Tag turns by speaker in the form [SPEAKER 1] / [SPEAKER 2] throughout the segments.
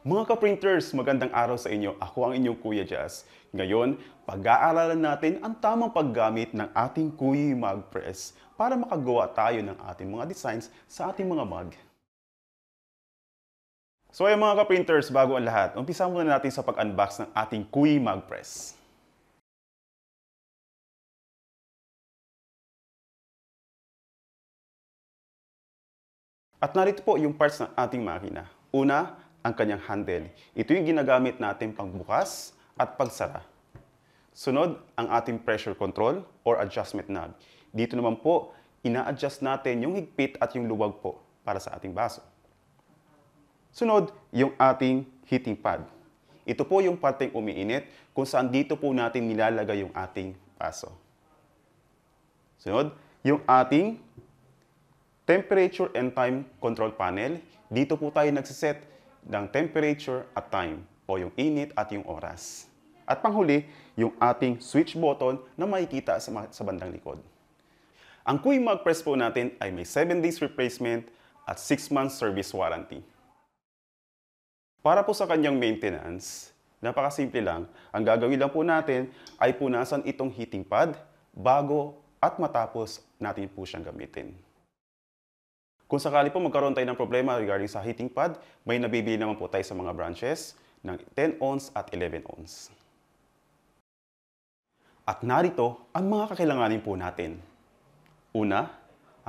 [SPEAKER 1] Mga ka-printers, magandang araw sa inyo. Ako ang inyong Kuya Jazz. Ngayon, pag-aaralan natin ang tamang paggamit ng ating Kuya Mug Press para makagawa tayo ng ating mga designs sa ating mga mug. So ay mga ka-printers, bago ang lahat, umpisa muna natin sa pag-unbox ng ating Kuya Mug Press. At narito po yung parts ng ating makina. Una, ang kanyang handle. Ito yung ginagamit natin pagbukas at pagsara. Sunod, ang ating pressure control or adjustment knob. Dito naman po, ina-adjust natin yung higpit at yung luwag po para sa ating baso. Sunod, yung ating heating pad. Ito po yung parteng umiinit kung saan dito po natin nilalagay yung ating baso. Sunod, yung ating temperature and time control panel. Dito po tayo nagsiset ng temperature at time o yung init at yung oras. At panghuli, yung ating switch button na makikita sa bandang likod. Ang Kuya Mug Press po natin ay may 7 days replacement at 6 months service warranty. Para po sa kanyang maintenance, napakasimple lang. Ang gagawin lang po natin ay punasan itong heating pad bago at matapos natin po siyang gamitin. Kung sakali po magkaroon tayo ng problema regarding sa heating pad, may nabibili naman po tayo sa mga branches ng 10 ounce at 11 ounce. At narito ang mga kakailanganin po natin. Una,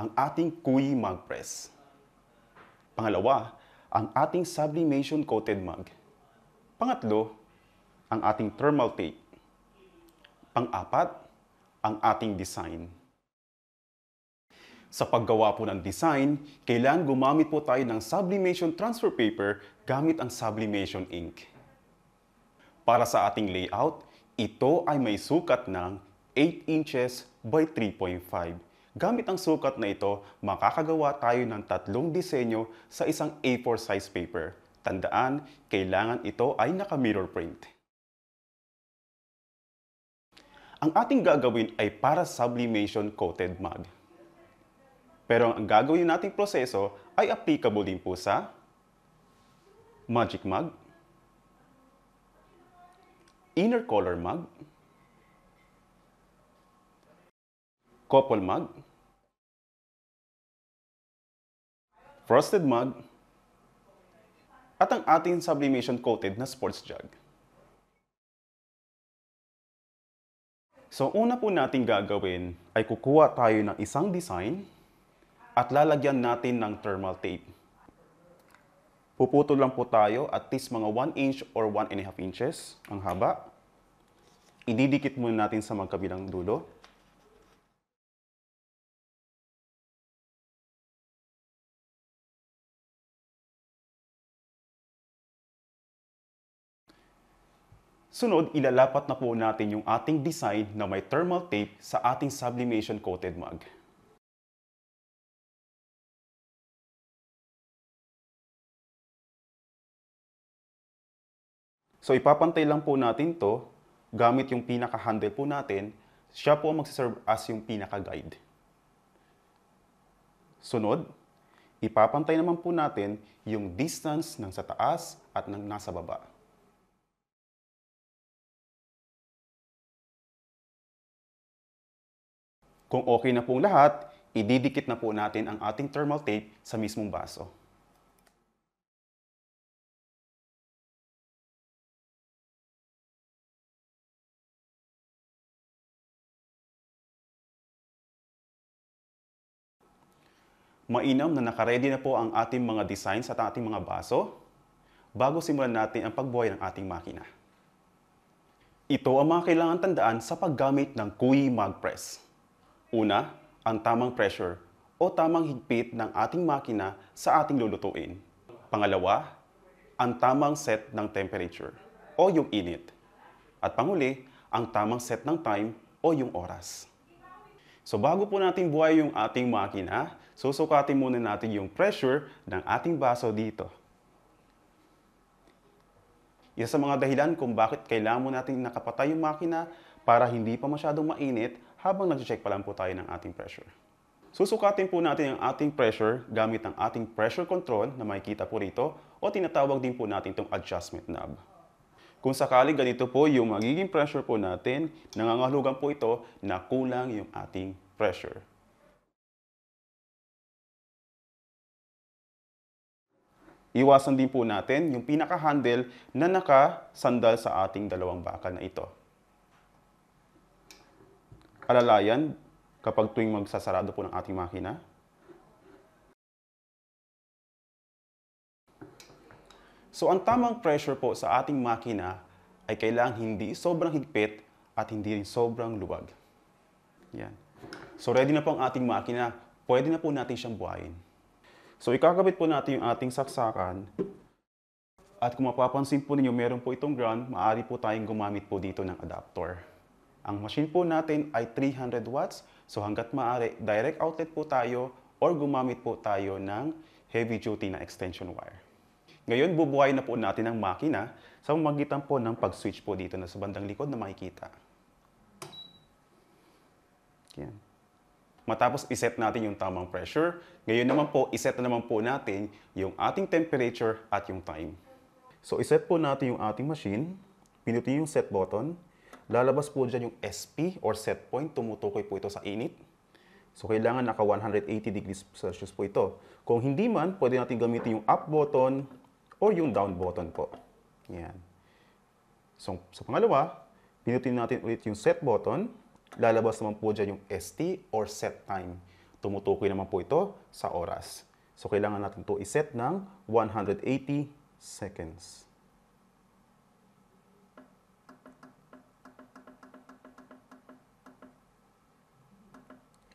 [SPEAKER 1] ang ating Kuya Mug Press. Pangalawa, ang ating sublimation coated mug. Pangatlo, ang ating thermal tape. Pang-apat, ang ating design. Sa paggawa po ng design, kailangan gumamit po tayo ng sublimation transfer paper gamit ang sublimation ink. Para sa ating layout, ito ay may sukat ng 8 inches by 3.5. Gamit ang sukat na ito, makakagawa tayo ng 3 disenyo sa isang A4 size paper. Tandaan, kailangan ito ay naka-mirror print. Ang ating gagawin ay para sublimation coated mug. Pero ang gagawin nating proseso ay applicable din po sa Magic Mug, Inner Color Mug, Couple Mug, Frosted Mug, at ang ating sublimation coated na sports jug. So una po nating gagawin ay kukuha tayo ng isang design at lalagyan natin ng thermal tape. Puputol lang po tayo at least mga 1 inch or 1.5 inches ang haba. Ididikit muna natin sa magkabilang dulo. Sunod, ilalapat na po natin yung ating design na may thermal tape sa ating sublimation coated mug. So ipapantay lang po natin to gamit yung pinaka-handle po natin. Siya po ang magsiserve as yung pinaka-guide. Sunod, ipapantay naman po natin yung distance ng sa taas at ng nasa baba. Kung okay na pong lahat, ididikit na po natin ang ating thermal tape sa mismong baso. Mainam na nakaredy na po ang ating mga designs at ating mga baso bago simulan natin ang pagbuhay ng ating makina. Ito ang mga kailangan tandaan sa paggamit ng Kuya Mug Press. Una, ang tamang pressure o tamang higpit ng ating makina sa ating lulutuin. Pangalawa, ang tamang set ng temperature o yung init. At panghuli, ang tamang set ng time o yung oras. So bago po natin buhay yung ating makina, susukatin muna natin yung pressure ng ating baso dito. Isa sa mga dahilan kung bakit kailangan mo natin nakapatay yung makina para hindi pa masyadong mainit habang nag-check pa lang po tayo ng ating pressure. Susukatin po natin ang ating pressure gamit ang ating pressure control na makikita po rito o tinatawag din po natin itong adjustment knob. Kung sakali ganito po yung magiging pressure po natin, nangangahulugan po ito na kulang yung ating pressure. Iwasan din po natin yung pinaka-handle na nakasandal sa ating dalawang bakal na ito. Alalayan kapag tuwing magsasarado po ng ating makina. So ang tamang pressure po sa ating makina ay kailangang hindi sobrang higpit at hindi rin sobrang luwag. Yan. So ready na po ang ating makina. Pwede na po natin siyang buhayin. So ikakabit po natin yung ating saksakan. At kung mapapansin po ninyo, meron po itong ground, maaari po tayong gumamit po dito ng adapter. Ang machine po natin ay 300 watts. So hanggat maaari, direct outlet po tayo or gumamit po tayo ng heavy duty na extension wire. Ngayon, bubuhayin na po natin ang makina sa pamamagitan po ng pag-switch po dito na sa bandang likod na makikita. Yan. Matapos iset natin yung tamang pressure, ngayon naman po, iset na naman po natin yung ating temperature at yung time. So, iset po natin yung ating machine, pinutin yung set button, lalabas po dyan yung SP or set point, tumutukoy po ito sa init. So, kailangan naka 180 degrees Celsius po ito. Kung hindi man, pwede natin gamitin yung up button or yung down button po. Yan. So, sa pangalawa, pinutin natin ulit yung set button, lalabas naman po dyan yung ST or set time. Tumutukoy naman po ito sa oras. So, kailangan natin ito iset ng 180 seconds.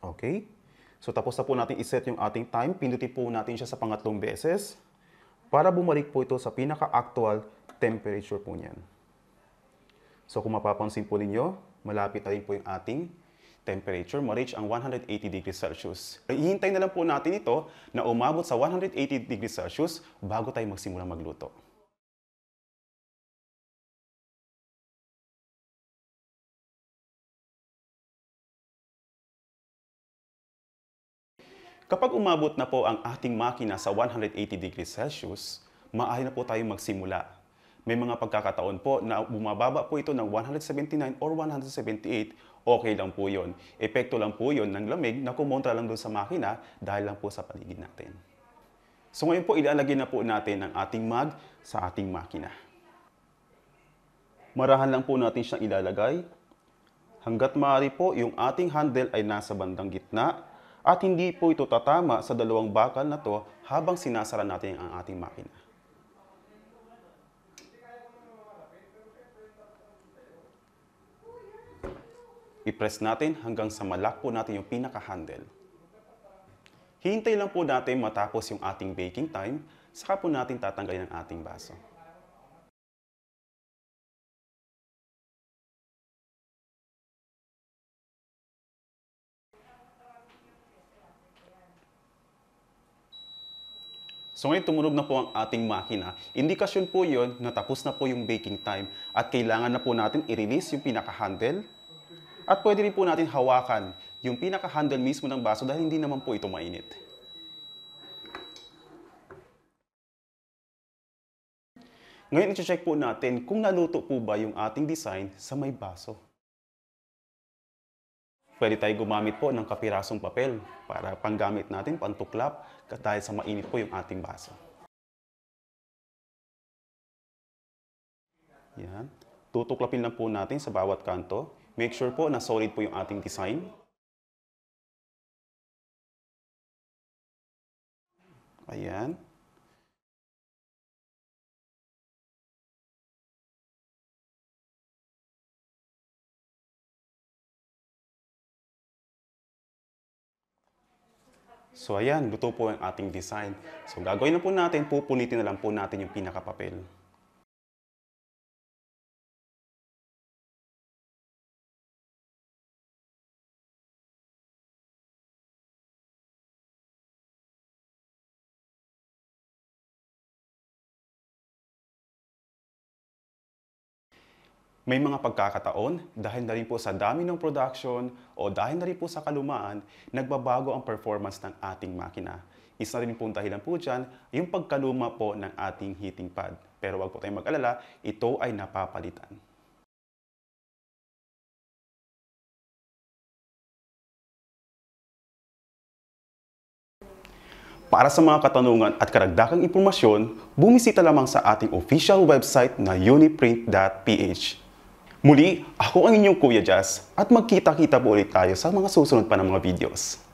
[SPEAKER 1] Okay? So, tapos na po natin iset yung ating time. Pindutin po natin siya sa pangatlong beses para bumalik po ito sa pinaka-actual temperature po niyan. So, kung mapapansin po ninyo, malapit na rin po yung ating temperature, ma-reach ang 180 degrees Celsius. Ihintay na lang po natin ito na umabot sa 180 degrees Celsius bago tayo magsimula magluto. Kapag umabot na po ang ating makina sa 180 degrees Celsius, maaari na po tayong magsimula. May mga pagkakataon po na bumababa po ito ng 179 or 178, okay lang po yun. Epekto lang po yun ng lamig na kumontra lang doon sa makina dahil lang po sa paligid natin. So ngayon po, ilalagay na po natin ang ating mag sa ating makina. Marahan lang po natin siyang ilalagay. Hanggat maaari po, yung ating handle ay nasa bandang gitna at hindi po ito tatama sa dalawang bakal na to habang sinasara natin ang ating makina. I-press natin hanggang sa malak po natin yung pinaka-handle. Hihintay lang po natin matapos yung ating baking time, saka po natin tatanggalin ang ating baso. So ngayon tumunog na po ang ating makina. Indikasyon po yon na tapos na po yung baking time at kailangan na po natin i-release yung pinaka-handle. At pwede rin po natin hawakan yung pinaka-handle mismo ng baso dahil hindi naman po ito mainit. Ngayon i-check po natin kung naluto po ba yung ating design sa may baso. Pwede tayo gumamit po ng kapirasong papel para panggamit natin, pantuklap, dahil sa mainit po yung ating baso. Yan. Tutuklapin lang po natin sa bawat kanto. Make sure po na solid po yung ating design. Ayan. So ayan, luto po ang ating design. So gagawin na po natin, pupunitin na lang po natin yung pinakapapel. May mga pagkakataon, dahil na rin po sa dami ng production o dahil na rin po sa kalumaan, nagbabago ang performance ng ating makina. Isa rin po dahilan po dyan, yung pagkaluma po ng ating heating pad. Pero wag po tayong mag-alala, ito ay napapalitan. Para sa mga katanungan at karagdagang impormasyon, bumisita lamang sa ating official website na uniprint.ph. Muli, ako ang inyong Kuya Jazz at magkita-kita po ulit tayo sa mga susunod pa ng mga videos.